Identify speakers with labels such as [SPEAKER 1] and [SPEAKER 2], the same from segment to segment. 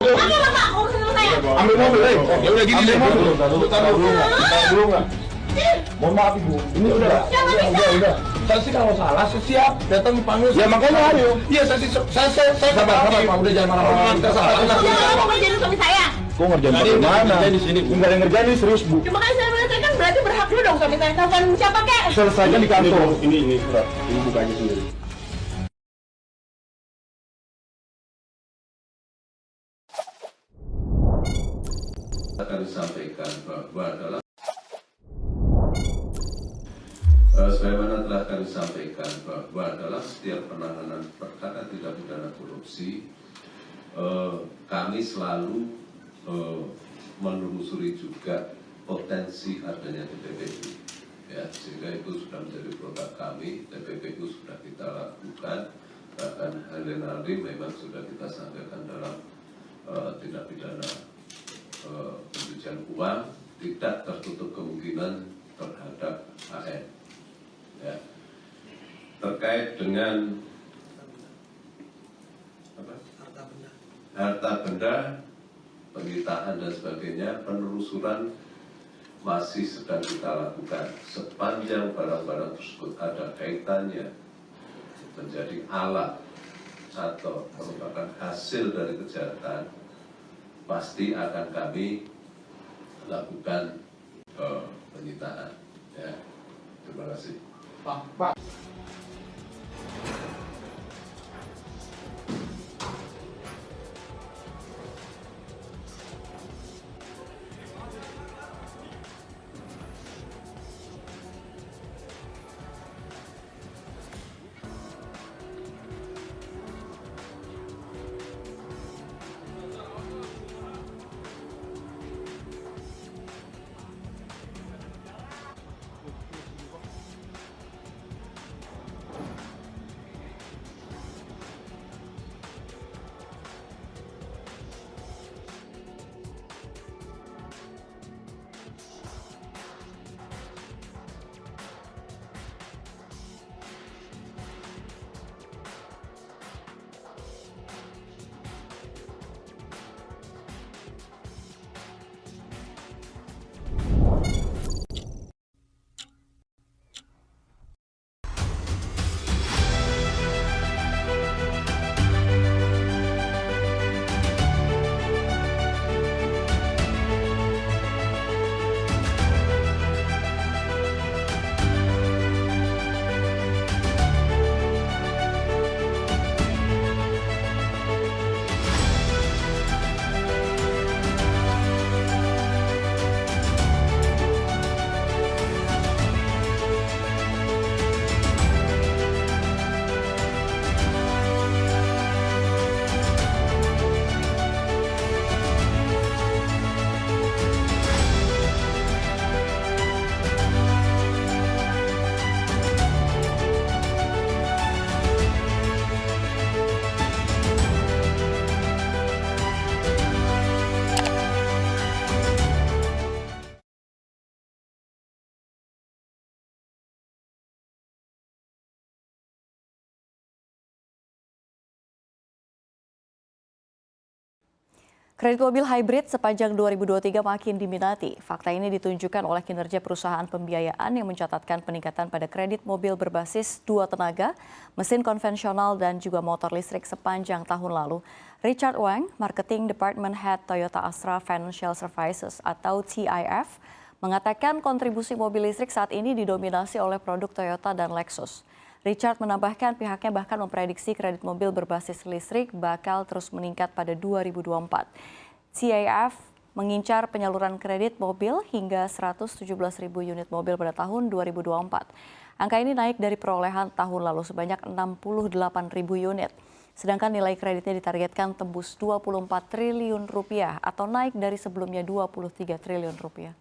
[SPEAKER 1] Oke lah Pak, mau ketemu saya.
[SPEAKER 2] Ambil mobil, ya udah gini deh. Taruh dulu nggak? Mohon maaf Ibu, ini udah. Saksi kalau salah, siap datang dipanggil. Ya makanya ayo. Iya saksi, saya sabar, Pak. Udah jangan marah-marah.
[SPEAKER 1] Jangan mau ngerjain suami saya.
[SPEAKER 2] Kok ngerjain bagaimana? Enggak ada yang ngerjain ini serius Bu.
[SPEAKER 1] Cuma kan saya kan berarti berhak dulu dong suami saya. Telepon siapa kek?
[SPEAKER 2] Selesaikan di kantor. Ini surat. Ibu buka aja sendiri.
[SPEAKER 3] Akan disampaikan bahwa sebagaimana telah kami sampaikan bahwa dalam setiap penanganan perkara tindak pidana korupsi, kami selalu menelusuri juga potensi adanya TPPU, ya, sehingga itu sudah menjadi produk kami. TPPU sudah kita lakukan, bahkan hal-hal memang sudah kita sampaikan dalam tindak pidana pencucian uang, tidak tertutup kemungkinan terhadap AN. Ya. Terkait dengan harta benda, penyitaan dan sebagainya, penelusuran masih sedang kita lakukan. Sepanjang barang-barang tersebut ada kaitannya menjadi alat atau merupakan hasil dari kejahatan, pasti akan kami lakukan penyitaan. Ya. Terima kasih.
[SPEAKER 2] Pak.
[SPEAKER 4] Kredit mobil hybrid sepanjang 2023 makin diminati. Fakta ini ditunjukkan oleh kinerja perusahaan pembiayaan yang mencatatkan peningkatan pada kredit mobil berbasis dua tenaga, mesin konvensional dan juga motor listrik sepanjang tahun lalu. Richard Wang, Marketing Department Head Toyota Astra Financial Services atau TIF, mengatakan kontribusi mobil listrik saat ini didominasi oleh produk Toyota dan Lexus. Richard menambahkan pihaknya bahkan memprediksi kredit mobil berbasis listrik bakal terus meningkat pada 2024. TIF mengincar penyaluran kredit mobil hingga 117.000 unit mobil pada tahun 2024. Angka ini naik dari perolehan tahun lalu sebanyak 68.000 unit. Sedangkan nilai kreditnya ditargetkan tembus 24 triliun rupiah atau naik dari sebelumnya 23 triliun rupiah.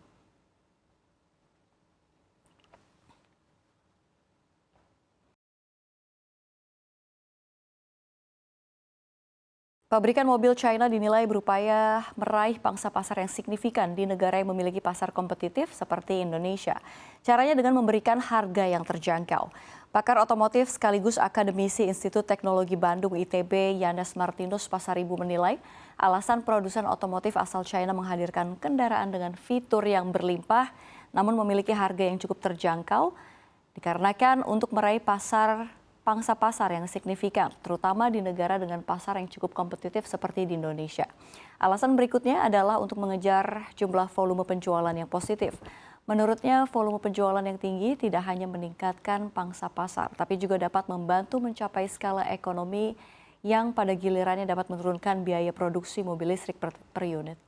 [SPEAKER 4] Pabrikan mobil China dinilai berupaya meraih pangsa pasar yang signifikan di negara yang memiliki pasar kompetitif seperti Indonesia. Caranya dengan memberikan harga yang terjangkau. Pakar otomotif sekaligus akademisi Institut Teknologi Bandung ITB Yanes Martinus Pasaribu menilai Alasan produsen otomotif asal China menghadirkan kendaraan dengan fitur yang berlimpah namun memiliki harga yang cukup terjangkau dikarenakan untuk meraih pangsa pasar yang signifikan, terutama di negara dengan pasar yang cukup kompetitif seperti di Indonesia. Alasan berikutnya adalah untuk mengejar jumlah volume penjualan yang positif. Menurutnya, volume penjualan yang tinggi tidak hanya meningkatkan pangsa pasar, tapi juga dapat membantu mencapai skala ekonomi yang pada gilirannya dapat menurunkan biaya produksi mobil listrik per unit.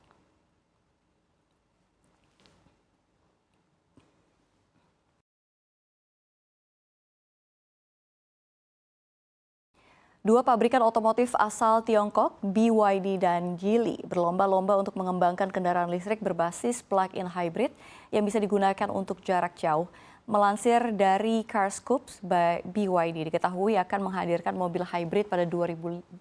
[SPEAKER 4] Dua pabrikan otomotif asal Tiongkok, BYD dan Geely, berlomba-lomba untuk mengembangkan kendaraan listrik berbasis plug-in hybrid yang bisa digunakan untuk jarak jauh. Melansir dari Carscoops, BYD diketahui akan menghadirkan mobil hybrid pada 2025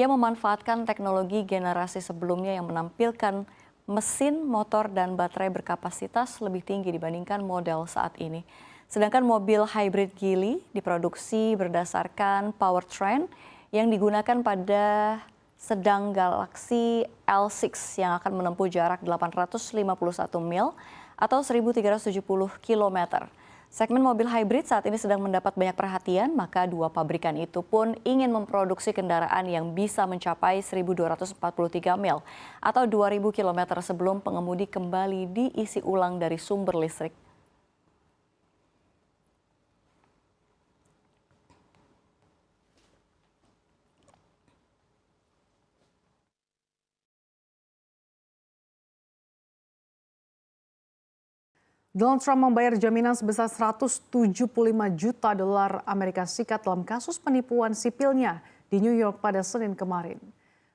[SPEAKER 4] yang memanfaatkan teknologi generasi sebelumnya yang menampilkan mesin, motor, dan baterai berkapasitas lebih tinggi dibandingkan model saat ini. Sedangkan mobil hybrid Geely diproduksi berdasarkan powertrain yang digunakan pada sedang Galaxy L6 yang akan menempuh jarak 851 mil atau 1.370 km. Segmen mobil hybrid saat ini sedang mendapat banyak perhatian, maka dua pabrikan itu pun ingin memproduksi kendaraan yang bisa mencapai 1.243 mil atau 2.000 km sebelum pengemudi kembali diisi ulang dari sumber listrik.
[SPEAKER 5] Donald Trump membayar jaminan sebesar 175 juta dolar Amerika Serikat dalam kasus penipuan sipilnya di New York pada Senin kemarin.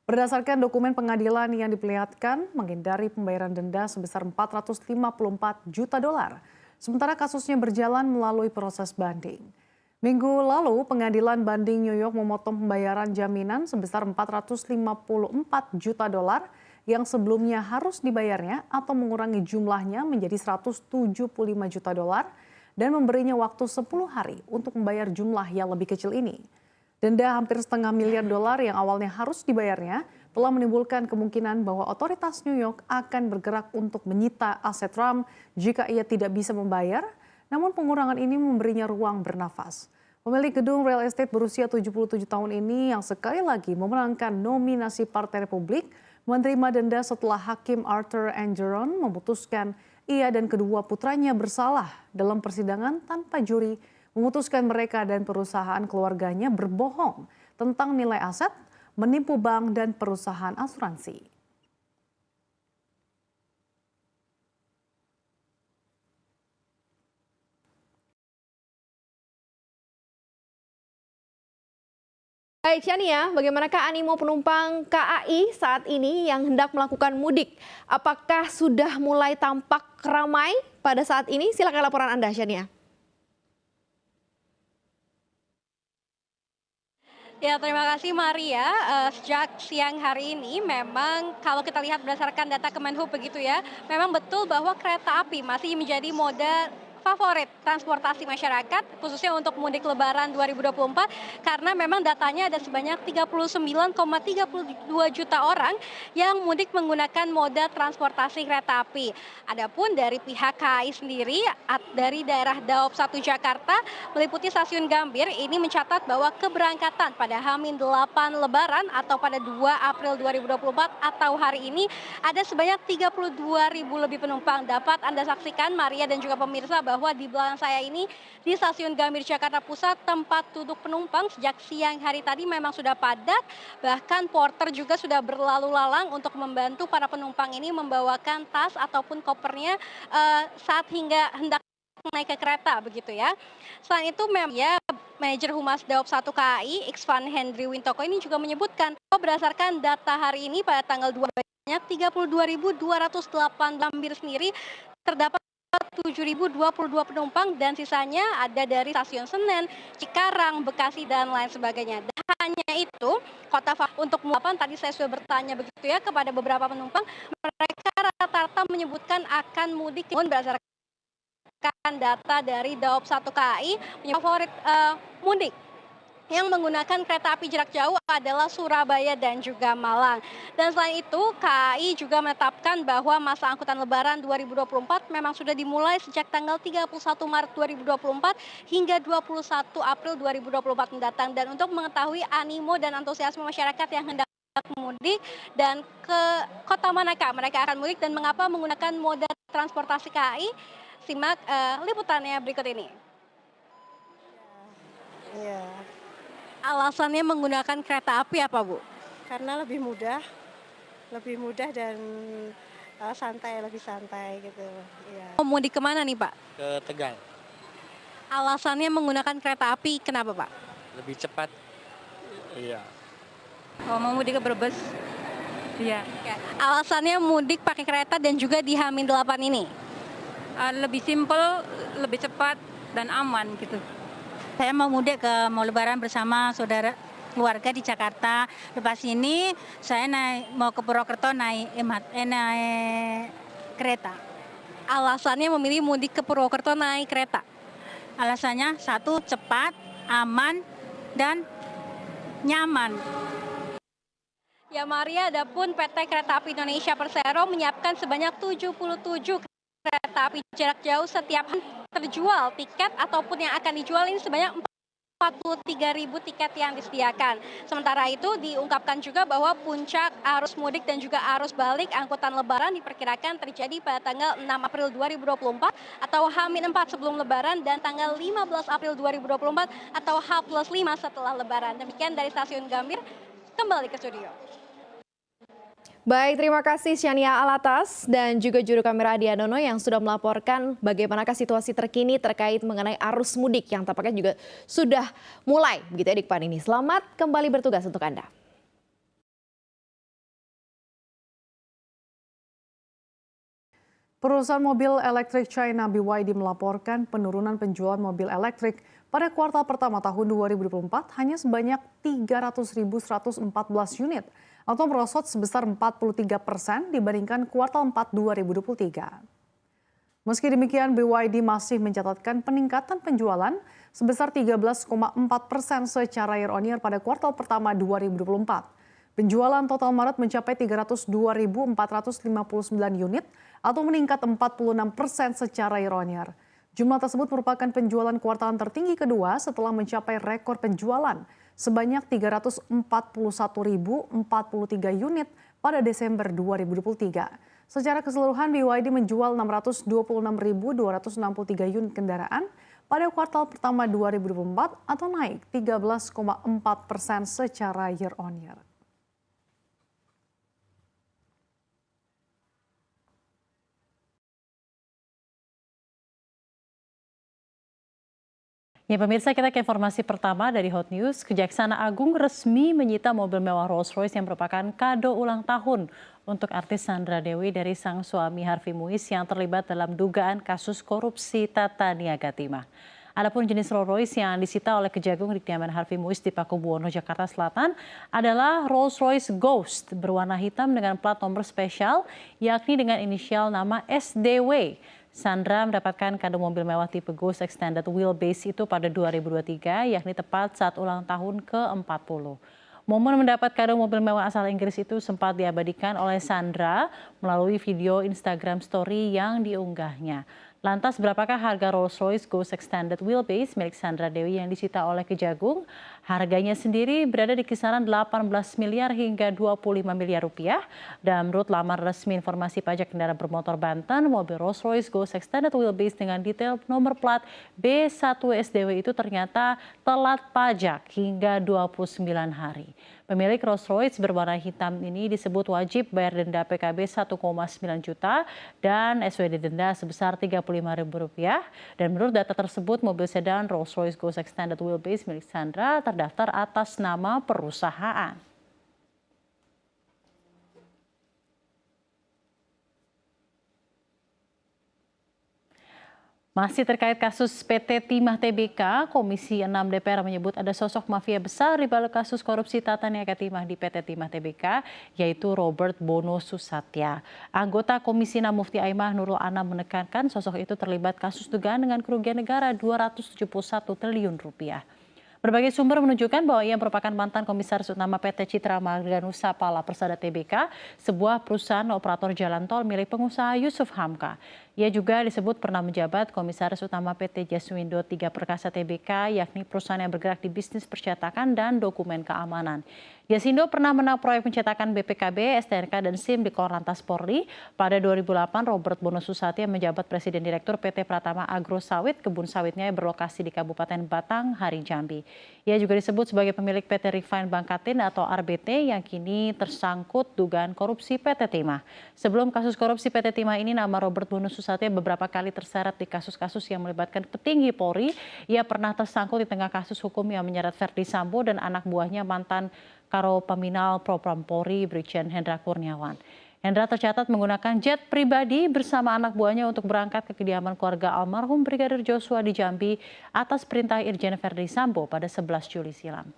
[SPEAKER 5] Berdasarkan dokumen pengadilan yang diperlihatkan, menghindari pembayaran denda sebesar 454 juta dolar. Sementara kasusnya berjalan melalui proses banding. Minggu lalu, pengadilan banding New York memotong pembayaran jaminan sebesar 454 juta dolar yang sebelumnya harus dibayarnya atau mengurangi jumlahnya menjadi 175 juta dolar dan memberinya waktu 10 hari untuk membayar jumlah yang lebih kecil ini. Denda hampir setengah miliar dolar yang awalnya harus dibayarnya telah menimbulkan kemungkinan bahwa otoritas New York akan bergerak untuk menyita aset Trump jika ia tidak bisa membayar, namun pengurangan ini memberinya ruang bernafas. Pemilik gedung real estate berusia 77 tahun ini yang sekali lagi memenangkan nominasi Partai Republik menerima denda setelah Hakim Arthur Engeron memutuskan ia dan kedua putranya bersalah dalam persidangan tanpa juri, memutuskan mereka dan perusahaan keluarganya berbohong tentang nilai aset, menipu bank dan perusahaan asuransi.
[SPEAKER 6] Baik, Shania, bagaimanakah animo penumpang KAI saat ini yang hendak melakukan mudik? Apakah sudah mulai tampak ramai pada saat ini? Silakan laporan Anda, Shania.
[SPEAKER 7] Ya, terima kasih Maria. Sejak siang hari ini memang kalau kita lihat berdasarkan data Kemenhub begitu ya, memang betul bahwa kereta api masih menjadi moda favorit transportasi masyarakat khususnya untuk mudik lebaran 2024 karena memang datanya ada sebanyak 39,32 juta orang yang mudik menggunakan moda transportasi kereta api. Adapun dari pihak KAI sendiri dari daerah Daob 1 Jakarta meliputi stasiun Gambir ini mencatat bahwa keberangkatan pada H-8 lebaran atau pada 2 April 2024 atau hari ini ada sebanyak 32.000 lebih penumpang. Dapat Anda saksikan Maria dan juga pemirsa bahwa di belakang saya ini di stasiun Gambir Jakarta Pusat tempat duduk penumpang sejak siang hari tadi memang sudah padat, bahkan porter juga sudah berlalu lalang untuk membantu para penumpang ini membawakan tas ataupun kopernya saat hingga hendak naik ke kereta begitu ya. Selain itu memang ya Manajer Humas Daob 1 KAI Iksvan Hendri Wintoko ini juga menyebutkan bahwa berdasarkan data hari ini pada tanggal 2 banyak 32.208 Gambir sendiri terdapat 7.022 penumpang dan sisanya ada dari stasiun Senen, Cikarang, Bekasi dan lain sebagainya. Dan hanya itu, kota untuk melakukan tadi saya sudah bertanya begitu ya kepada beberapa penumpang, mereka rata-rata menyebutkan akan mudik berdasarkan data dari Daob 1 KAI favorit mudik yang menggunakan kereta api jarak jauh adalah Surabaya dan juga Malang. Dan selain itu, KAI juga menetapkan bahwa masa angkutan Lebaran 2024 memang sudah dimulai sejak tanggal 31 Maret 2024 hingga 21 April 2024 mendatang. Dan untuk mengetahui animo dan antusiasme masyarakat yang hendak mudik dan ke kota manakah mereka akan mudik dan mengapa menggunakan moda transportasi KAI, simak liputannya berikut ini.
[SPEAKER 8] Iya,
[SPEAKER 7] Alasannya menggunakan kereta api apa, Bu?
[SPEAKER 8] karena lebih mudah dan lebih santai gitu. Iya.
[SPEAKER 7] Mau mudik kemana nih, Pak?
[SPEAKER 9] Ke Tegal,
[SPEAKER 7] Alasannya menggunakan kereta api, kenapa, Pak?
[SPEAKER 9] lebih cepat. Iya.
[SPEAKER 10] Oh, mau mudik ke Brebes. Iya.
[SPEAKER 7] Alasannya mudik pakai kereta dan juga di H-8 ini.
[SPEAKER 10] Lebih simpel, lebih cepat dan aman gitu.
[SPEAKER 11] Saya mau mudik mau Lebaran bersama saudara keluarga di Jakarta. Lepas ini saya mau ke Purwokerto naik kereta.
[SPEAKER 7] Alasannya memilih mudik ke Purwokerto naik kereta.
[SPEAKER 11] Alasannya satu, cepat, aman, dan nyaman.
[SPEAKER 7] Ya Maria, adapun PT Kereta Api Indonesia Persero menyiapkan sebanyak 77 kereta api jarak jauh setiap hari terjual tiket ataupun yang akan dijual ini sebanyak 43.000 tiket yang disediakan. Sementara itu diungkapkan juga bahwa puncak arus mudik dan juga arus balik angkutan Lebaran diperkirakan terjadi pada tanggal 6 April 2024 atau H-4 sebelum Lebaran dan tanggal 15 April 2024 atau H+5 setelah Lebaran. Demikian dari Stasiun Gambir, kembali ke studio.
[SPEAKER 6] Baik, terima kasih Shania Alatas dan juga juru kamera Adi Anono yang sudah melaporkan bagaimanakah situasi terkini terkait mengenai arus mudik yang tampaknya juga sudah mulai begitu ya di depan ini. Selamat kembali bertugas untuk Anda.
[SPEAKER 5] Perusahaan mobil elektrik China BYD melaporkan penurunan penjualan mobil elektrik pada kuartal pertama tahun 2024 hanya sebanyak 300.114 unit atau merosot sebesar 43% dibandingkan kuartal 4 2023. Meski demikian, BYD masih mencatatkan peningkatan penjualan sebesar 13,4% secara year-on-year pada kuartal pertama 2024. Penjualan total Maret mencapai 302.459 unit atau meningkat 46% secara year-on-year. Jumlah tersebut merupakan penjualan kuartalan tertinggi kedua setelah mencapai rekor penjualan sebanyak 341.043 unit pada Desember 2023. Secara keseluruhan BYD menjual 626.263 unit kendaraan pada kuartal pertama 2024 atau naik 13,4% secara year-on-year.
[SPEAKER 12] Ya pemirsa, kita ke informasi pertama dari Hot News. Kejaksaan Agung resmi menyita mobil mewah Rolls-Royce yang merupakan kado ulang tahun untuk artis Sandra Dewi dari sang suami Harvey Muiz yang terlibat dalam dugaan kasus korupsi Tata Niaga Timah. Adapun jenis Rolls-Royce yang disita oleh Kejagung di kediaman Harvey Muiz di Pakubuwono, Jakarta Selatan adalah Rolls-Royce Ghost berwarna hitam dengan plat nomor spesial yakni dengan inisial nama SDW. Sandra mendapatkan kado mobil mewah tipe Ghost Extended Wheelbase itu pada 2023, yakni tepat saat ulang tahun ke-40. Momen mendapat kado mobil mewah asal Inggris itu sempat diabadikan oleh Sandra melalui video Instagram Story yang diunggahnya. Lantas berapakah harga Rolls-Royce Ghost Extended Wheelbase milik Sandra Dewi yang disita oleh Kejagung? Harganya sendiri berada di kisaran 18 miliar hingga 25 miliar rupiah. Dan menurut laman resmi informasi pajak kendaraan bermotor Banten, mobil Rolls-Royce Ghost Extended Wheelbase dengan detail nomor plat B1SDW itu ternyata telat pajak hingga 29 hari. Pemilik Rolls-Royce berwarna hitam ini disebut wajib bayar denda PKB 1,9 juta dan SWD denda sebesar Rp35.000. Dan menurut data tersebut, mobil sedan Rolls-Royce Ghost Extended Wheelbase milik Sandra terdaftar atas nama perusahaan. Masih terkait kasus PT Timah Tbk, Komisi 6 DPR menyebut ada sosok mafia besar di balik kasus korupsi Tata Niaga Timah di PT Timah Tbk, yaitu Robert Bono Susatya. Anggota Komisi 6 Mufti Aimah Nurul Anam menekankan sosok itu terlibat kasus dugaan dengan kerugian negara 271 triliun rupiah. Berbagai sumber menunjukkan bahwa ia merupakan mantan komisaris utama PT Citra Marga Nusa Pala Persada Tbk, sebuah perusahaan operator jalan tol milik pengusaha Yusuf Hamka. Ia juga disebut pernah menjabat komisaris utama PT Jaswindo 3 Perkasa Tbk, yakni perusahaan yang bergerak di bisnis percetakan dan dokumen keamanan. Jasindo pernah menang proyek pencetakan BPKB, STNK, dan SIM di Korlantas Polri. Pada 2008, Robert Bono Susatyo menjabat Presiden Direktur PT Pratama Agro Sawit, kebun sawitnya yang berlokasi di Kabupaten Batang, Hari Jambi. Ia juga disebut sebagai pemilik PT Refine Bangkatin atau RBT yang kini tersangkut dugaan korupsi PT Timah. Sebelum kasus korupsi PT Timah ini, nama Robert Bono Susatyo beberapa kali terseret di kasus-kasus yang melibatkan petinggi Polri. Ia pernah tersangkut di tengah kasus hukum yang menyeret Verdi Sambo dan anak buahnya mantan Karo Paminal Propam Polri Brigjen Hendra Kurniawan. Hendra tercatat menggunakan jet pribadi bersama anak buahnya untuk berangkat ke kediaman keluarga almarhum Brigadir Joshua di Jambi atas perintah Irjen Verdi Sambo pada 11 Juli silam.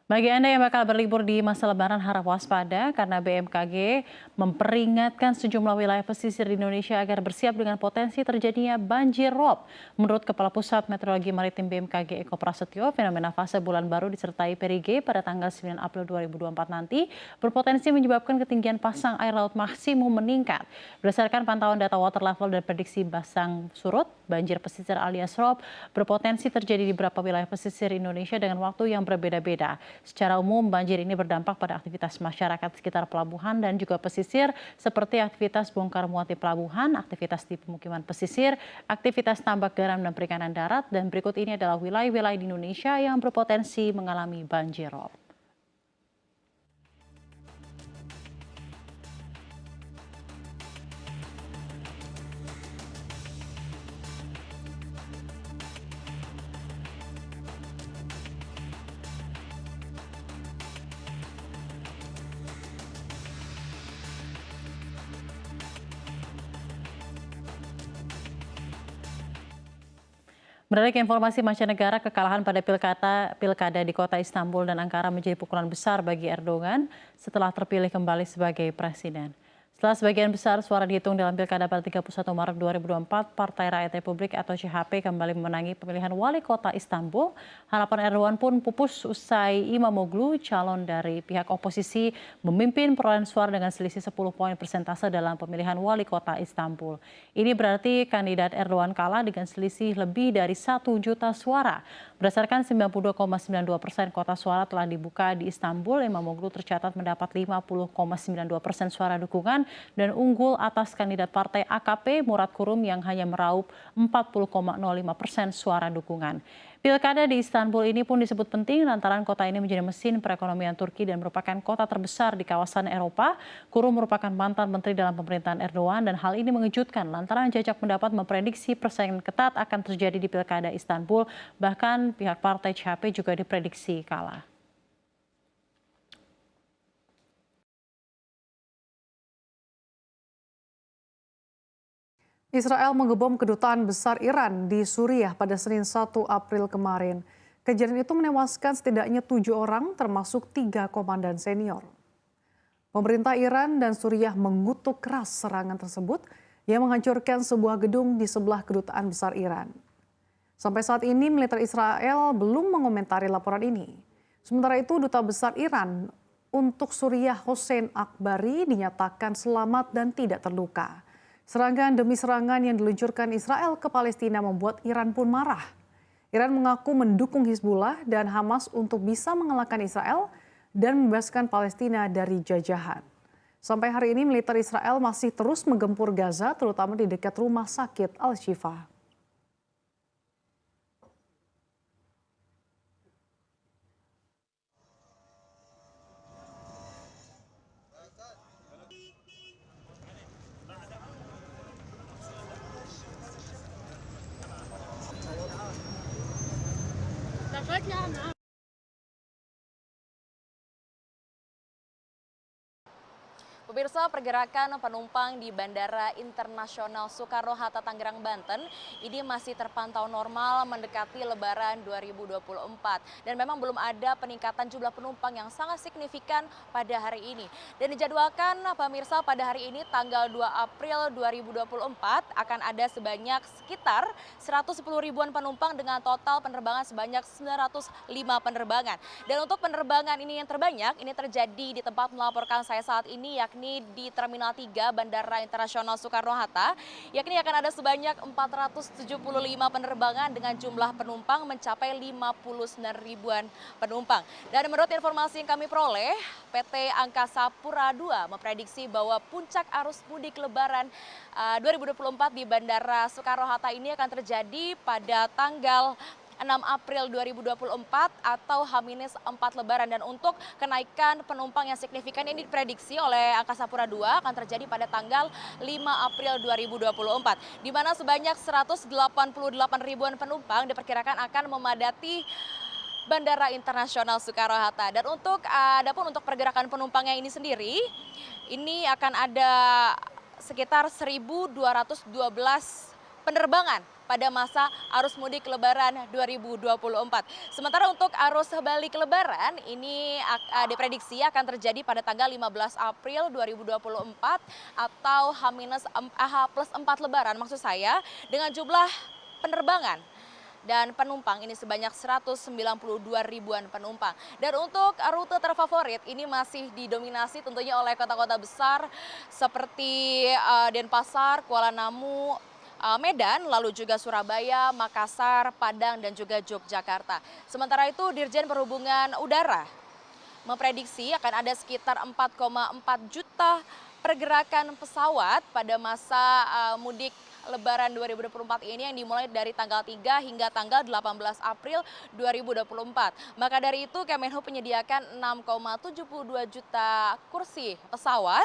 [SPEAKER 12] Bagi Anda yang bakal berlibur di masa Lebaran, harap waspada karena BMKG memperingatkan sejumlah wilayah pesisir di Indonesia agar bersiap dengan potensi terjadinya banjir rob. Menurut Kepala Pusat Meteorologi Maritim BMKG Eko Prasetyo, fenomena fase bulan baru disertai perige pada tanggal 9 April 2024 nanti berpotensi menyebabkan ketinggian pasang air laut maksimum meningkat. Berdasarkan pantauan data water level dan prediksi pasang surut, banjir pesisir alias rob berpotensi terjadi di beberapa wilayah pesisir Indonesia dengan waktu yang berbeda-beda. Secara umum, banjir ini berdampak pada aktivitas masyarakat sekitar pelabuhan dan juga pesisir seperti aktivitas bongkar muat di pelabuhan, aktivitas di pemukiman pesisir, aktivitas tambak garam dan perikanan darat, dan berikut ini adalah wilayah-wilayah di Indonesia yang berpotensi mengalami banjir rob. Beralih ke informasi mancanegara, kekalahan pada pilkada di kota Istanbul dan Ankara menjadi pukulan besar bagi Erdogan setelah terpilih kembali sebagai presiden. Setelah sebagian besar suara dihitung dalam pilkada pada 31 Maret 2024, Partai Rakyat Republik atau CHP kembali memenangi pemilihan wali kota Istanbul. Harapan Erdogan pun pupus usai Imamoglu, calon dari pihak oposisi, memimpin perolehan suara dengan selisih 10 poin persentase dalam pemilihan wali kota Istanbul. Ini berarti kandidat Erdogan kalah dengan selisih lebih dari 1 juta suara. Berdasarkan 92,92% kotak suara telah dibuka di Istanbul, Imamoglu tercatat mendapat 50,92% suara dukungan dan unggul atas kandidat partai AKP Murat Kurum yang hanya meraup 40,05% suara dukungan. Pilkada di Istanbul ini pun disebut penting lantaran kota ini menjadi mesin perekonomian Turki dan merupakan kota terbesar di kawasan Eropa. Kurum merupakan mantan menteri dalam pemerintahan Erdogan dan hal ini mengejutkan lantaran Jajak Pendapat memprediksi persaingan ketat akan terjadi di Pilkada Istanbul. Bahkan pihak partai CHP juga diprediksi kalah.
[SPEAKER 5] Israel mengebom kedutaan besar Iran di Suriah pada Senin 1 April kemarin. Kejadian itu menewaskan setidaknya 7 orang termasuk 3 komandan senior. Pemerintah Iran dan Suriah mengutuk keras serangan tersebut yang menghancurkan sebuah gedung di sebelah kedutaan besar Iran. Sampai saat ini militer Israel belum mengomentari laporan ini. Sementara itu Duta Besar Iran untuk Suriah Hossein Akbari dinyatakan selamat dan tidak terluka. Serangan demi serangan yang diluncurkan Israel ke Palestina membuat Iran pun marah. Iran mengaku mendukung Hizbullah dan Hamas untuk bisa mengalahkan Israel dan membebaskan Palestina dari jajahan. Sampai hari ini militer Israel masih terus menggempur Gaza, terutama di dekat rumah sakit Al-Shifa.
[SPEAKER 4] Pemirsa, pergerakan penumpang di Bandara Internasional Soekarno-Hatta Tangerang, Banten ini masih terpantau normal mendekati Lebaran 2024. Dan memang belum ada peningkatan jumlah penumpang yang sangat signifikan pada hari ini. Dan dijadwalkan pemirsa pada hari ini tanggal 2 April 2024 akan ada sebanyak sekitar 110 ribuan penumpang dengan total penerbangan sebanyak 905 penerbangan. Dan untuk penerbangan ini yang terbanyak ini terjadi di tempat melaporkan saya saat ini, yakni di Terminal 3 Bandara Internasional Soekarno-Hatta, yakni akan ada sebanyak 475 penerbangan dengan jumlah penumpang mencapai 59 ribuan penumpang. Dan menurut informasi yang kami peroleh, PT Angkasa Pura II memprediksi bahwa puncak arus mudik Lebaran 2024 di Bandara Soekarno-Hatta ini akan terjadi pada tanggal 6 April 2024 atau H-4 Lebaran. Dan untuk kenaikan penumpang yang signifikan ini diprediksi oleh Angkasa Pura II akan terjadi pada tanggal 5 April 2024. Di mana sebanyak 188 ribuan penumpang diperkirakan akan memadati Bandara Internasional Soekarno-Hatta. Dan adapun untuk pergerakan penumpangnya ini sendiri, ini akan ada sekitar 1.212 penerbangan pada masa arus mudik Lebaran 2024. Sementara untuk arus balik Lebaran ini diprediksi akan terjadi pada tanggal 15 April 2024 atau H+4 Lebaran maksud saya, dengan jumlah penerbangan dan penumpang ini sebanyak 192 ribuan penumpang. Dan untuk rute terfavorit ini masih didominasi tentunya oleh kota-kota besar seperti Denpasar, Kuala Namu, Medan, lalu juga Surabaya, Makassar, Padang, dan juga Yogyakarta. Sementara itu Dirjen Perhubungan Udara memprediksi akan ada sekitar 4,4 juta pergerakan pesawat pada masa mudik Lebaran 2024 ini yang dimulai dari tanggal 3 hingga tanggal 18 April 2024. Maka dari itu Kemenhub menyediakan 6,72 juta kursi pesawat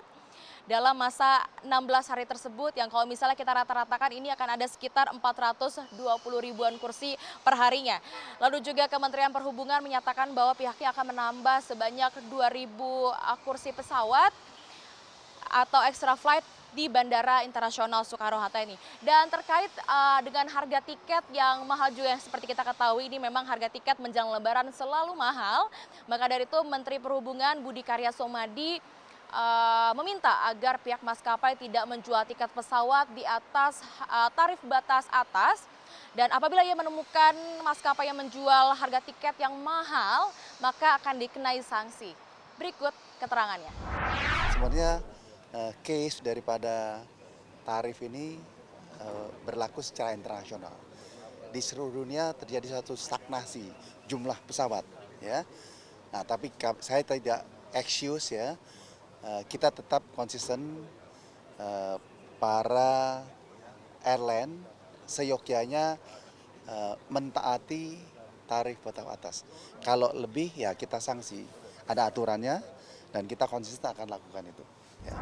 [SPEAKER 4] dalam masa 16 hari tersebut, yang kalau misalnya kita rata-ratakan ini akan ada sekitar 420 ribuan kursi per harinya. Lalu juga Kementerian Perhubungan menyatakan bahwa pihaknya akan menambah sebanyak 2.000 kursi pesawat atau extra flight di Bandara Internasional Soekarno-Hatta ini. Dan terkait dengan harga tiket yang mahal juga, yang seperti kita ketahui ini memang harga tiket menjelang Lebaran selalu mahal. Maka dari itu Menteri Perhubungan Budi Karya Sumadi meminta agar pihak maskapai tidak menjual tiket pesawat di atas tarif batas atas, dan apabila ia menemukan maskapai yang menjual harga tiket yang mahal maka akan dikenai sanksi. Berikut keterangannya.
[SPEAKER 13] Sebenarnya case daripada tarif ini berlaku secara internasional. Di seluruh dunia terjadi satu stagnasi jumlah pesawat, ya. Nah, tapi saya tidak excuse, ya. Kita tetap konsisten, para airline seyogyanya mentaati tarif batas atas. Kalau lebih ya kita sanksi, ada aturannya dan kita konsisten akan lakukan itu. Ya.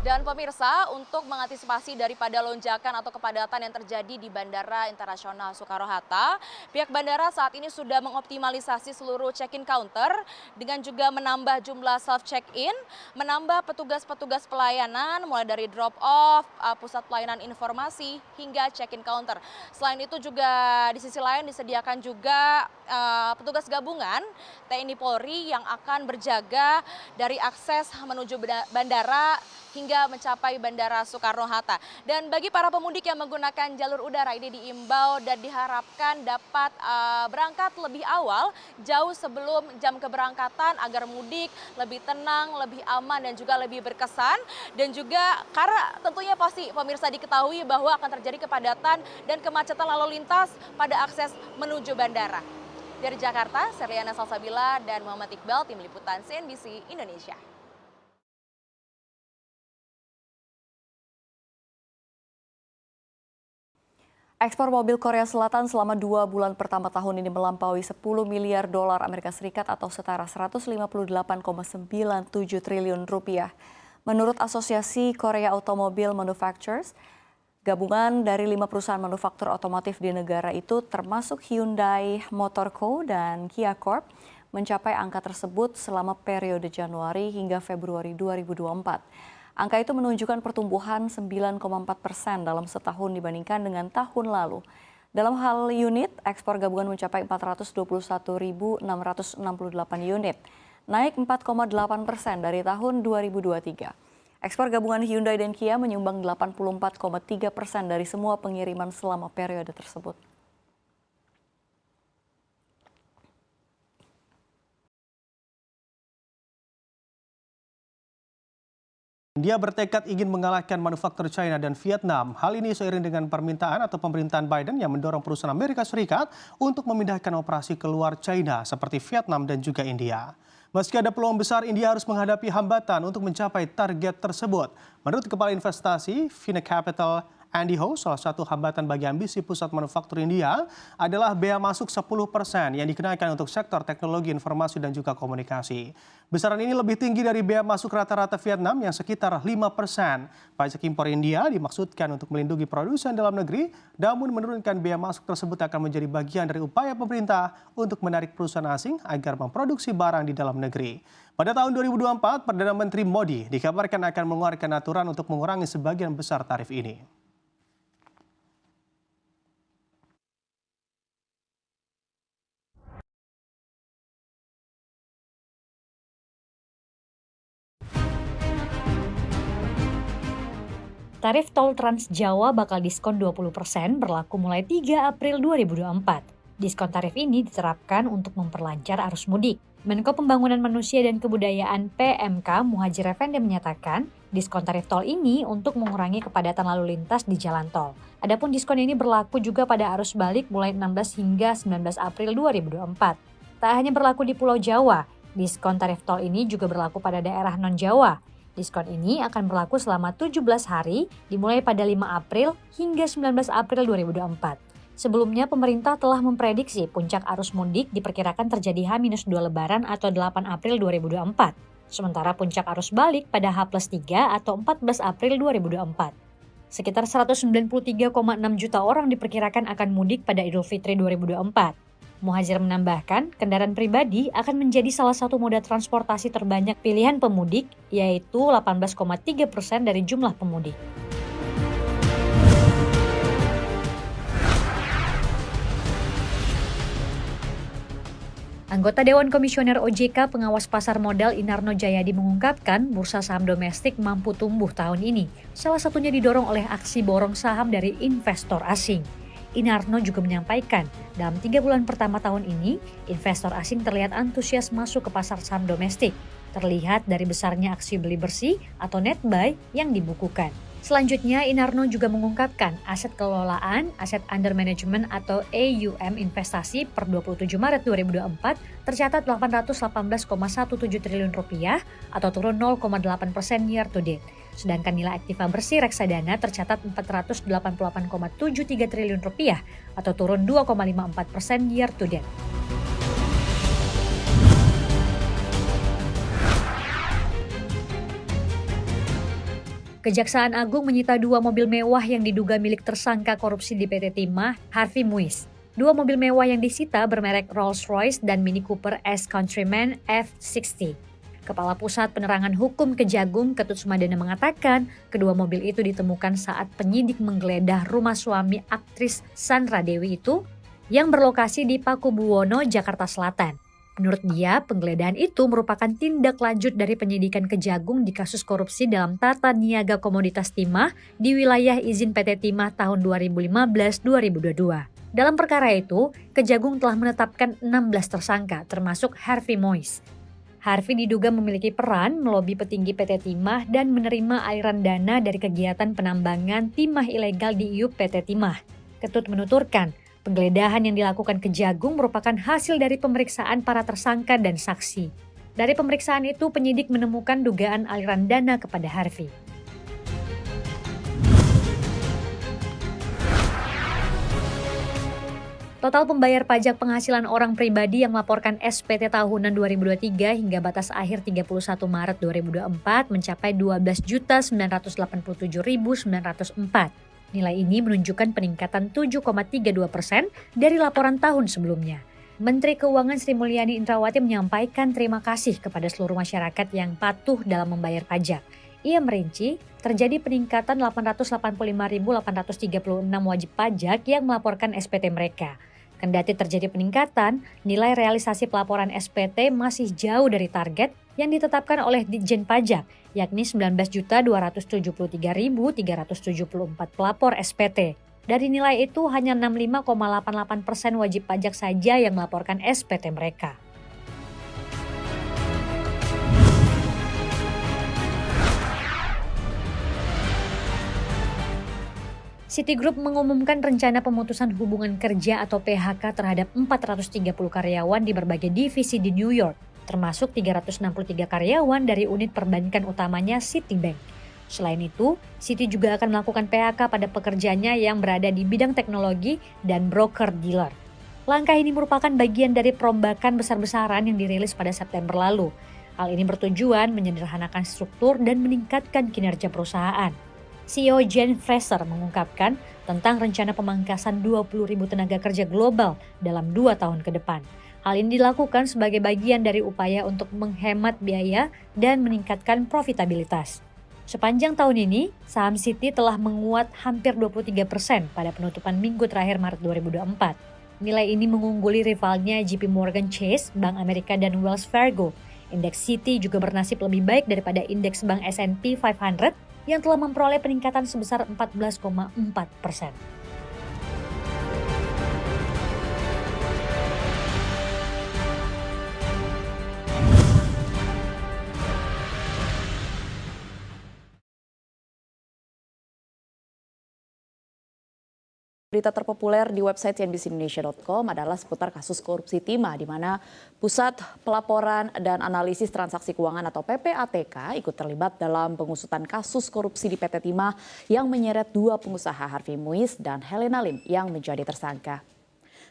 [SPEAKER 4] Dan pemirsa, untuk mengantisipasi daripada lonjakan atau kepadatan yang terjadi di Bandara Internasional Soekarno-Hatta, pihak bandara saat ini sudah mengoptimalisasi seluruh check-in counter dengan juga menambah jumlah self-check-in, menambah petugas-petugas pelayanan mulai dari drop-off, pusat pelayanan informasi, hingga check-in counter. Selain itu juga di sisi lain disediakan juga petugas gabungan TNI Polri yang akan berjaga dari akses menuju bandara hingga mencapai Bandara Soekarno-Hatta. Dan bagi para pemudik yang menggunakan jalur udara ini diimbau dan diharapkan dapat berangkat lebih awal, jauh sebelum jam keberangkatan agar mudik lebih tenang, lebih aman, dan juga lebih berkesan. Dan juga karena tentunya pasti pemirsa diketahui bahwa akan terjadi kepadatan dan kemacetan lalu lintas pada akses menuju bandara. Dari Jakarta, Serliana Salsabila dan Muhammad Iqbal, Tim Liputan CNBC Indonesia. Ekspor mobil Korea Selatan selama 2 bulan pertama tahun ini melampaui 10 miliar dolar Amerika Serikat atau setara 158,97 triliun rupiah. Menurut Asosiasi Korea Automobile Manufacturers, gabungan dari 5 perusahaan manufaktur otomotif di negara itu termasuk Hyundai Motor Co. dan Kia Corp mencapai angka tersebut selama periode Januari hingga Februari 2024. Angka itu menunjukkan pertumbuhan 9,4% dalam setahun dibandingkan dengan tahun lalu. Dalam hal unit, ekspor gabungan mencapai 421.668 unit, naik 4,8% dari tahun 2023. Ekspor gabungan Hyundai dan Kia menyumbang 84,3% dari semua pengiriman selama periode tersebut.
[SPEAKER 14] India bertekad ingin mengalahkan manufaktur China dan Vietnam. Hal ini seiring dengan permintaan atau pemerintahan Biden yang mendorong perusahaan Amerika Serikat untuk memindahkan operasi keluar China seperti Vietnam dan juga India. Meski ada peluang besar, India harus menghadapi hambatan untuk mencapai target tersebut. Menurut Kepala Investasi Fina Capital Andy Ho, salah satu hambatan bagi ambisi pusat manufaktur India adalah bea masuk 10% yang dikenakan untuk sektor teknologi informasi dan juga komunikasi. Besaran ini lebih tinggi dari bea masuk rata-rata Vietnam yang sekitar 5%. Pajak impor India dimaksudkan untuk melindungi produsen dalam negeri, namun menurunkan bea masuk tersebut akan menjadi bagian dari upaya pemerintah untuk menarik perusahaan asing agar memproduksi barang di dalam negeri. Pada tahun 2024, Perdana Menteri Modi dikabarkan akan mengeluarkan aturan untuk mengurangi sebagian besar tarif ini.
[SPEAKER 15] Tarif tol Trans Jawa bakal diskon 20% berlaku mulai 3 April 2024. Diskon tarif ini diterapkan untuk memperlancar arus mudik. Menko Pembangunan Manusia dan Kebudayaan PMK Muhadjir Effendi menyatakan, diskon tarif tol ini untuk mengurangi kepadatan lalu lintas di jalan tol. Adapun diskon ini berlaku juga pada arus balik mulai 16 hingga 19 April 2024. Tak hanya berlaku di Pulau Jawa, diskon tarif tol ini juga berlaku pada daerah non-Jawa. Diskon ini akan berlaku selama 17 hari, dimulai pada 5 April hingga 19 April 2024. Sebelumnya, pemerintah telah memprediksi puncak arus mudik diperkirakan terjadi H-2 Lebaran atau 8 April 2024. Sementara puncak arus balik pada H+3 atau 14 April 2024. Sekitar 193,6 juta orang diperkirakan akan mudik pada Idul Fitri 2024. Muhadjir menambahkan, kendaraan pribadi akan menjadi salah satu moda transportasi terbanyak pilihan pemudik, yaitu 18,3% dari jumlah pemudik. Anggota Dewan Komisioner OJK Pengawas Pasar Modal Inarno Jayadi mengungkapkan bursa saham domestik mampu tumbuh tahun ini. Salah satunya didorong oleh aksi borong saham dari investor asing. Inarno juga menyampaikan, dalam 3 bulan pertama tahun ini, investor asing terlihat antusias masuk ke pasar saham domestik. Terlihat dari besarnya aksi beli bersih atau net buy yang dibukukan. Selanjutnya, Inarno juga mengungkapkan aset kelolaan, aset under management atau AUM investasi per 27 Maret 2024 tercatat 818,17 triliun rupiah atau turun 0,8% year to date. Sedangkan nilai aktiva bersih reksadana tercatat 488,73 triliun rupiah atau turun 2,54% year to date. Kejaksaan Agung menyita 2 mobil mewah yang diduga milik tersangka korupsi di PT Timah, Harvey Muiz. 2 mobil mewah yang disita bermerek Rolls-Royce dan Mini Cooper S Countryman F60. Kepala Pusat Penerangan Hukum Kejagung Ketut Sumadana mengatakan, kedua mobil itu ditemukan saat penyidik menggeledah rumah suami aktris Sandra Dewi itu yang berlokasi di Pakubuwono, Jakarta Selatan. Menurut dia, penggeledahan itu merupakan tindak lanjut dari penyidikan Kejagung di kasus korupsi dalam tata niaga komoditas timah di wilayah izin PT Timah tahun 2015-2022. Dalam perkara itu, Kejagung telah menetapkan 16 tersangka, termasuk Harvey Muiz. Harvey diduga memiliki peran melobi petinggi PT Timah dan menerima aliran dana dari kegiatan penambangan timah ilegal di IUP PT Timah. Ketut menuturkan, penggeledahan yang dilakukan Kejagung merupakan hasil dari pemeriksaan para tersangka dan saksi. Dari pemeriksaan itu, penyidik menemukan dugaan aliran dana kepada Harvey. Total pembayar pajak penghasilan orang pribadi yang melaporkan SPT tahunan 2023 hingga batas akhir 31 Maret 2024 mencapai 12.987.904. Nilai ini menunjukkan peningkatan 7,32% dari laporan tahun sebelumnya. Menteri Keuangan Sri Mulyani Indrawati menyampaikan terima kasih kepada seluruh masyarakat yang patuh dalam membayar pajak. Ia merinci, terjadi peningkatan 885.836 wajib pajak yang melaporkan SPT mereka. Kendati terjadi peningkatan, nilai realisasi pelaporan SPT masih jauh dari target yang ditetapkan oleh Ditjen Pajak, yakni 19.273.374 pelapor SPT. Dari nilai itu, hanya 65,88% wajib pajak saja yang melaporkan SPT mereka. Citigroup mengumumkan rencana pemutusan hubungan kerja atau PHK terhadap 430 karyawan di berbagai divisi di New York, termasuk 363 karyawan dari unit perbankan utamanya Citibank. Selain itu, Citi juga akan melakukan PHK pada pekerjanya yang berada di bidang teknologi dan broker-dealer. Langkah ini merupakan bagian dari perombakan besar-besaran yang dirilis pada September lalu. Hal ini bertujuan menyederhanakan struktur dan meningkatkan kinerja perusahaan. CEO Jen Fraser mengungkapkan tentang rencana pemangkasan 20.000 tenaga kerja global dalam 2 tahun ke depan. Hal ini dilakukan sebagai bagian dari upaya untuk menghemat biaya dan meningkatkan profitabilitas. Sepanjang tahun ini, saham Citi telah menguat hampir 23% pada penutupan minggu terakhir Maret 2024. Nilai ini mengungguli rivalnya JP Morgan Chase, Bank Amerika dan Wells Fargo. Indeks Citi juga bernasib lebih baik daripada indeks Bank S&P 500 yang telah memperoleh peningkatan sebesar 14,4%.
[SPEAKER 4] Berita terpopuler di website cnbcindonesia.com adalah seputar kasus korupsi timah, di mana Pusat Pelaporan dan Analisis Transaksi Keuangan atau PPATK ikut terlibat dalam pengusutan kasus korupsi di PT Timah yang menyeret 2 pengusaha, Harvey Muiz dan Helena Lim, yang menjadi tersangka.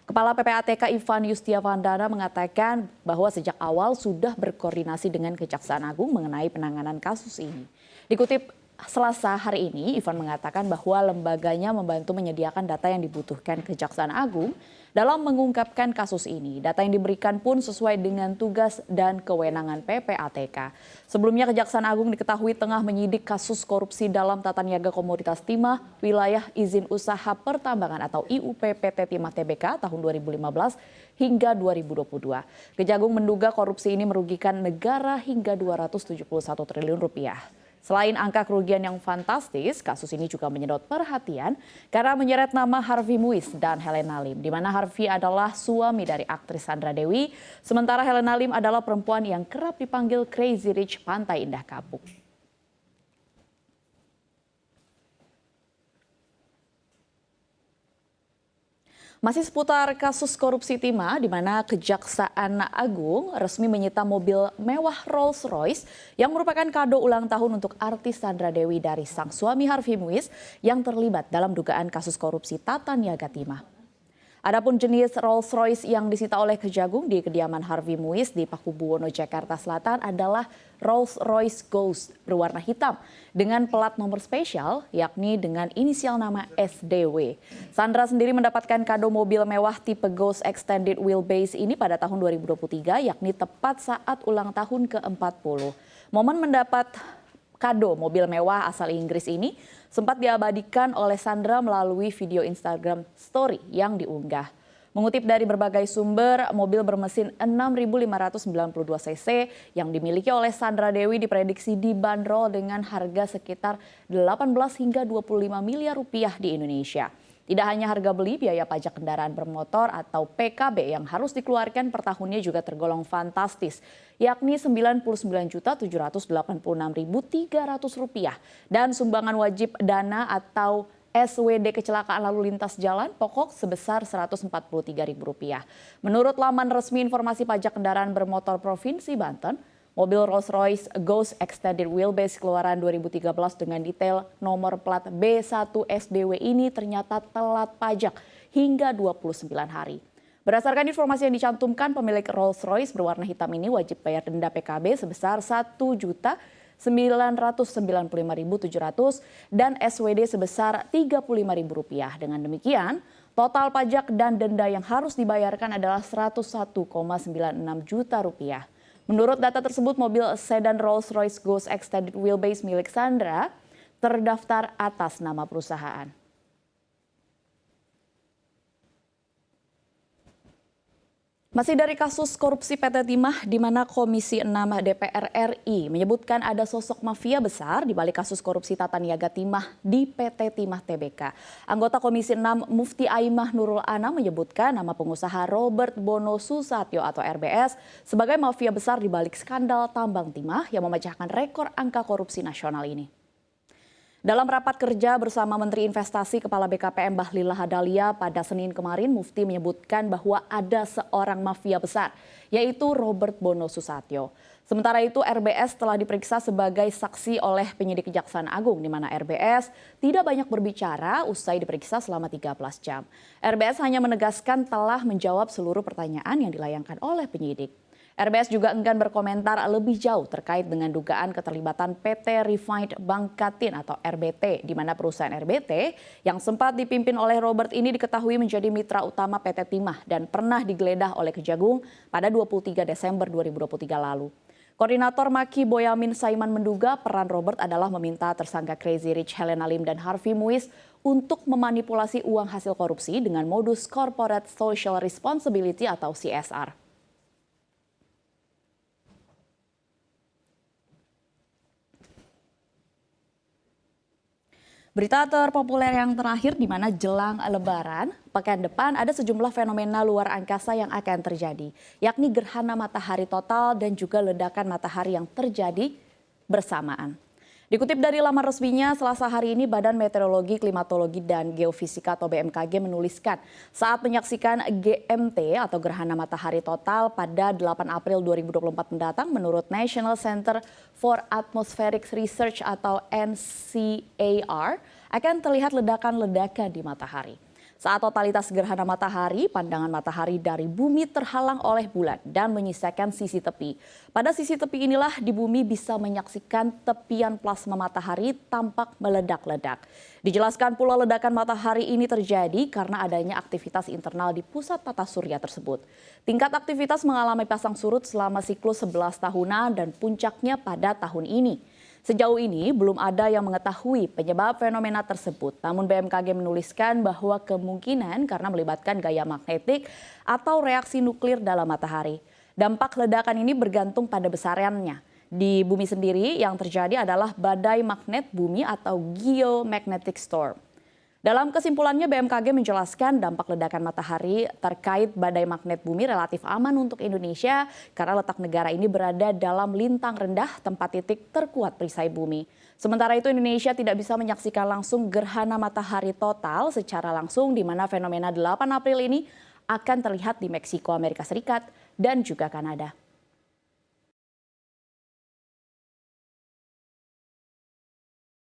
[SPEAKER 4] Kepala PPATK Ivan Yustiavandana mengatakan bahwa sejak awal sudah berkoordinasi dengan Kejaksaan Agung mengenai penanganan kasus ini. Dikutip Selasa hari ini, Ivan mengatakan bahwa lembaganya membantu menyediakan data yang dibutuhkan Kejaksaan Agung dalam mengungkapkan kasus ini. Data yang diberikan pun sesuai dengan tugas dan kewenangan PPATK. Sebelumnya Kejaksaan Agung diketahui tengah menyidik kasus korupsi dalam tata niaga komoditas timah wilayah izin usaha pertambangan atau IUP PT Timah Tbk tahun 2015 hingga 2022. Kejagung menduga korupsi ini merugikan negara hingga 271 triliun rupiah. Selain angka kerugian yang fantastis, kasus ini juga menyedot perhatian karena menyeret nama Harvey Muiz dan Helena Lim, di mana Harvey adalah suami dari aktris Sandra Dewi, sementara Helena Lim adalah perempuan yang kerap dipanggil Crazy Rich Pantai Indah Kapuk. Masih seputar kasus korupsi timah, di mana Kejaksaan Agung resmi menyita mobil mewah Rolls-Royce yang merupakan kado ulang tahun untuk artis Sandra Dewi dari sang suami Harvey Muiz yang terlibat dalam dugaan kasus korupsi tata niaga timah. Adapun jenis Rolls-Royce yang disita oleh Kejagung di kediaman Harvey Muiz di Pakubuwono, Jakarta Selatan adalah Rolls-Royce Ghost berwarna hitam dengan plat nomor spesial, yakni dengan inisial nama SDW. Sandra sendiri mendapatkan kado mobil mewah tipe Ghost Extended Wheelbase ini pada tahun 2023, yakni tepat saat ulang tahun ke-40. Momen mendapat kado mobil mewah asal Inggris ini sempat diabadikan oleh Sandra melalui video Instagram Story yang diunggah. Mengutip dari berbagai sumber, mobil bermesin 6.592 cc yang dimiliki oleh Sandra Dewi diprediksi dibanderol dengan harga sekitar 18 hingga 25 miliar rupiah di Indonesia. Tidak hanya harga beli, biaya pajak kendaraan bermotor atau PKB yang harus dikeluarkan per tahunnya juga tergolong fantastis, yakni Rp99.786.300 dan sumbangan wajib dana atau SWD kecelakaan lalu lintas jalan pokok sebesar Rp143.000. Menurut laman resmi informasi pajak kendaraan bermotor Provinsi Banten, mobil Rolls-Royce Ghost Extended Wheelbase keluaran 2013 dengan detail nomor plat B1 SDW ini ternyata telat pajak hingga 29 hari. Berdasarkan informasi yang dicantumkan, pemilik Rolls-Royce berwarna hitam ini wajib bayar denda PKB sebesar Rp1.995.700 dan SWD sebesar Rp35.000. Dengan demikian, Total pajak dan denda yang harus dibayarkan adalah 101,96 juta rupiah. Menurut data tersebut, mobil sedan Rolls-Royce Ghost Extended Wheelbase milik Sandra terdaftar atas nama perusahaan. Masih dari kasus korupsi PT Timah, di mana Komisi 6 DPR RI menyebutkan ada sosok mafia besar di balik kasus korupsi tata niaga timah di PT Timah Tbk. Anggota Komisi 6 Mufti Aimah Nurul Anam menyebutkan nama pengusaha Robert Bono Susatyo atau RBS sebagai mafia besar di balik skandal tambang timah yang memecahkan rekor angka korupsi nasional ini. Dalam rapat kerja bersama Menteri Investasi Kepala BKPM Bahlil Lahadalia pada Senin kemarin, Mufti menyebutkan bahwa ada seorang mafia besar, yaitu Robert Bono Susatyo. Sementara itu RBS telah diperiksa sebagai saksi oleh penyidik Kejaksaan Agung, di mana RBS tidak banyak berbicara usai diperiksa selama 13 jam. RBS hanya menegaskan telah menjawab seluruh pertanyaan yang dilayangkan oleh penyidik. RBS juga enggan berkomentar lebih jauh terkait dengan dugaan keterlibatan PT Refined Bangkatin atau RBT, di mana perusahaan RBT yang sempat dipimpin oleh Robert ini diketahui menjadi mitra utama PT Timah dan pernah digeledah oleh Kejagung pada 23 Desember 2023 lalu. Koordinator Maki Boyamin Saiman menduga peran Robert adalah meminta tersangka Crazy Rich Helena Lim dan Harvey Muiz untuk memanipulasi uang hasil korupsi dengan modus Corporate Social Responsibility atau CSR. Berita terpopuler yang terakhir, di mana jelang Lebaran, pekan depan ada sejumlah fenomena luar angkasa yang akan terjadi, yakni gerhana matahari total dan juga ledakan matahari yang terjadi bersamaan. Dikutip dari laman resminya, Selasa hari ini Badan Meteorologi, Klimatologi, dan Geofisika atau BMKG menuliskan saat menyaksikan GMT atau gerhana matahari total pada 8 April 2024 mendatang, menurut National Center for Atmospheric Research atau NCAR, akan terlihat ledakan-ledakan di matahari. Saat totalitas gerhana matahari, pandangan matahari dari bumi terhalang oleh bulan dan menyisakan sisi tepi. Pada sisi tepi inilah di bumi bisa menyaksikan tepian plasma matahari tampak meledak-ledak. Dijelaskan pula ledakan matahari ini terjadi karena adanya aktivitas internal di pusat tata surya tersebut. Tingkat aktivitas mengalami pasang surut selama siklus 11 tahunan dan puncaknya pada tahun ini. Sejauh ini belum ada yang mengetahui penyebab fenomena tersebut. Namun BMKG menuliskan bahwa kemungkinan karena melibatkan gaya magnetik atau reaksi nuklir dalam matahari. Dampak ledakan ini bergantung pada besarannya. Di bumi sendiri yang terjadi adalah badai magnet bumi atau geomagnetic storm. Dalam kesimpulannya, BMKG menjelaskan dampak ledakan matahari terkait badai magnet bumi relatif aman untuk Indonesia karena letak negara ini berada dalam lintang rendah tempat titik terkuat perisai bumi. Sementara itu Indonesia tidak bisa menyaksikan langsung gerhana matahari total secara langsung, di mana fenomena 8 April ini akan terlihat di Meksiko, Amerika Serikat, dan juga Kanada.